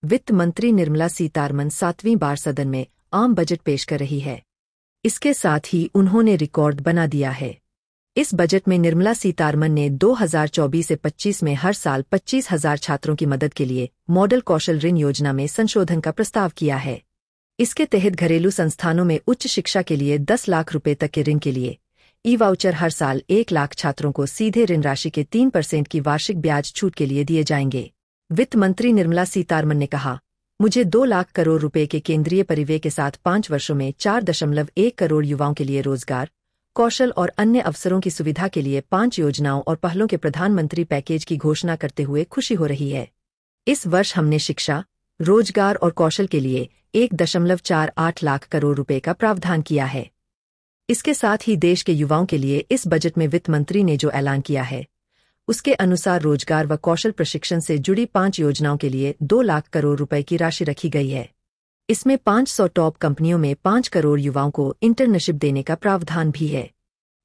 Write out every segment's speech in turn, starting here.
वित्त मंत्री निर्मला सीतारमण 7वीं बार सदन में आम बजट पेश कर रही है। इसके साथ ही उन्होंने रिकॉर्ड बना दिया है। इस बजट में निर्मला सीतारमण ने 2024 से 25 में हर साल 25,000 छात्रों की मदद के लिए मॉडल कौशल ऋण योजना में संशोधन का प्रस्ताव किया है। इसके तहत घरेलू संस्थानों में उच्च शिक्षा के लिए 10 लाख रुपए तक के ऋण के लिए ई-वाउचर हर साल 1 लाख छात्रों को सीधे ऋण राशि के 3% की वार्षिक ब्याज छूट के लिए दिए जाएंगे। वित्त मंत्री निर्मला सीतारमण ने कहा, मुझे 2 लाख करोड़ रुपए के केंद्रीय परिव्यय के साथ 5 वर्षों में 4.1 करोड़ युवाओं के लिए रोजगार, कौशल और अन्य अवसरों की सुविधा के लिए 5 योजनाओं और पहलों के प्रधानमंत्री पैकेज की घोषणा करते हुए खुशी हो रही है। इस वर्ष हमने शिक्षा, रोजगार और कौशल के लिए 1.48 लाख करोड़ रुपए का प्रावधान किया है। इसके साथ ही देश के युवाओं के लिए इस बजट में वित्त मंत्री ने जो ऐलान किया है, उसके अनुसार रोजगार व कौशल प्रशिक्षण से जुड़ी 5 योजनाओं के लिए 2 लाख करोड़ रुपए की राशि रखी गई है। इसमें 500 टॉप कंपनियों में 5 करोड़ युवाओं को इंटर्नशिप देने का प्रावधान भी है।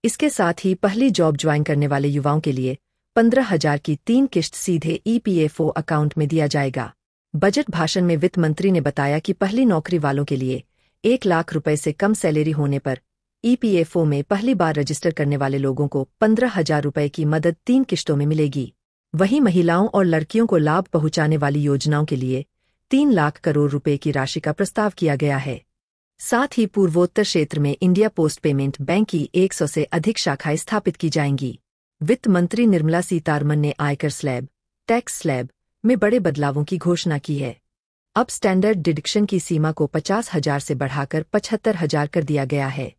इसके साथ ही पहली जॉब ज्वाइन करने वाले युवाओं के लिए 15,000 की 3 किश्त सीधे EPFO अकाउंट में दिया जाएगा। बजट भाषण में वित्त मंत्री ने बताया कि पहली नौकरी वालों के लिए 1 लाख रुपए से कम सैलरी होने पर EPFO में पहली बार रजिस्टर करने वाले लोगों को 15,000 रुपए की मदद 3 किश्तों में मिलेगी। वहीं महिलाओं और लड़कियों को लाभ पहुंचाने वाली योजनाओं के लिए 3 लाख करोड़ रुपए की राशि का प्रस्ताव किया गया है। साथ ही पूर्वोत्तर क्षेत्र में इंडिया पोस्ट पेमेंट बैंक की 100 से अधिक शाखाएं स्थापित की जाएंगी। वित्त मंत्री निर्मला सीतारमण ने आयकर स्लैब, टैक्स स्लैब में बड़े बदलावों की घोषणा की है। अब स्टैंडर्ड डिडक्शन की सीमा को 50,000 से बढ़ाकर 75,000 कर दिया गया है।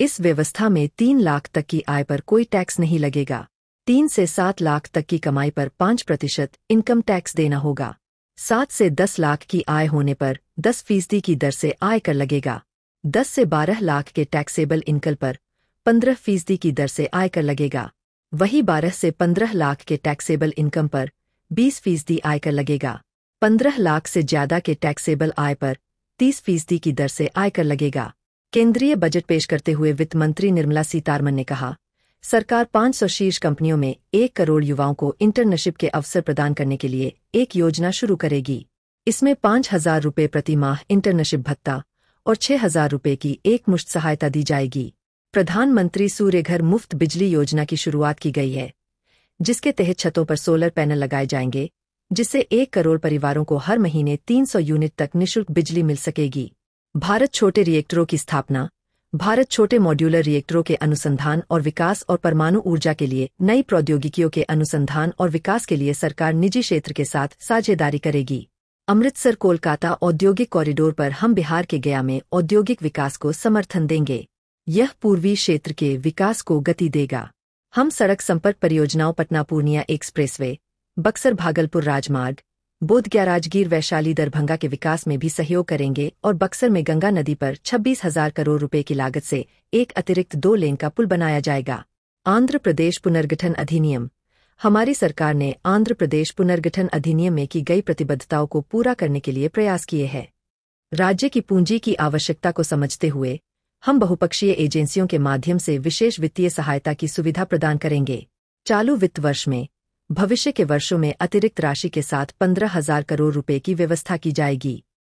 इस व्यवस्था में 3 लाख तक की आय पर कोई टैक्स नहीं लगेगा। 3 से 7 लाख तक की कमाई पर 5% इनकम टैक्स देना होगा। 7 से 10 लाख की आय होने पर 10% की दर से आयकर लगेगा। 10 से 12 लाख के टैक्सेबल इनकम पर 15% की दर से आयकर लगेगा। वही 12 से 15 लाख के टैक्सेबल इनकम पर 20% आयकर लगेगा। 15 लाख से ज्यादा के टैक्सेबल आय पर 30% की दर से आयकर लगेगा। केंद्रीय बजट पेश करते हुए वित्त मंत्री निर्मला सीतारमण ने कहा, सरकार 500 शीर्ष कंपनियों में 1 करोड़ युवाओं को इंटर्नशिप के अवसर प्रदान करने के लिए एक योजना शुरू करेगी। इसमें 5,000 रुपए प्रति माह इंटर्नशिप भत्ता और 6,000 रुपए की एकमुश्त सहायता दी जाएगी। प्रधानमंत्री सूर्य घर मुफ्त बिजली योजना की शुरुआत की गई है, जिसके तहत छतों पर सोलर पैनल लगाए जाएंगे, जिससे 1 करोड़ परिवारों को हर महीने 300 यूनिट तक निःशुल्क बिजली मिल सकेगी। भारत छोटे रिएक्टरों की स्थापना, भारत छोटे मॉड्यूलर रिएक्टरों के अनुसंधान और विकास और परमाणु ऊर्जा के लिए नई प्रौद्योगिकियों के अनुसंधान और विकास के लिए सरकार निजी क्षेत्र के साथ साझेदारी करेगी। अमृतसर कोलकाता औद्योगिक कॉरिडोर पर हम बिहार के गया में औद्योगिक विकास को समर्थन देंगे। यह पूर्वी क्षेत्र के विकास को गति देगा। हम सड़क संपर्क परियोजनाओं पटना पूर्णिया एक्सप्रेसवे, बक्सर भागलपुर राजमार्ग, बोधगया राजगीर वैशाली दरभंगा के विकास में भी सहयोग करेंगे और बक्सर में गंगा नदी पर 26,000 करोड़ रुपए की लागत से एक अतिरिक्त 2 लेन का पुल बनाया जाएगा। आंध्र प्रदेश पुनर्गठन अधिनियम। हमारी सरकार ने आंध्र प्रदेश पुनर्गठन अधिनियम में की गई प्रतिबद्धताओं को पूरा करने के लिए प्रयास किए हैं। राज्य की पूंजी की आवश्यकता को समझते हुए हम बहुपक्षीय एजेंसियों के माध्यम से विशेष वित्तीय सहायता की सुविधा प्रदान करेंगे। चालू वित्त वर्ष में भविष्य के वर्षों में अतिरिक्त राशि के साथ 15,000 करोड़ रुपए की व्यवस्था की जाएगी।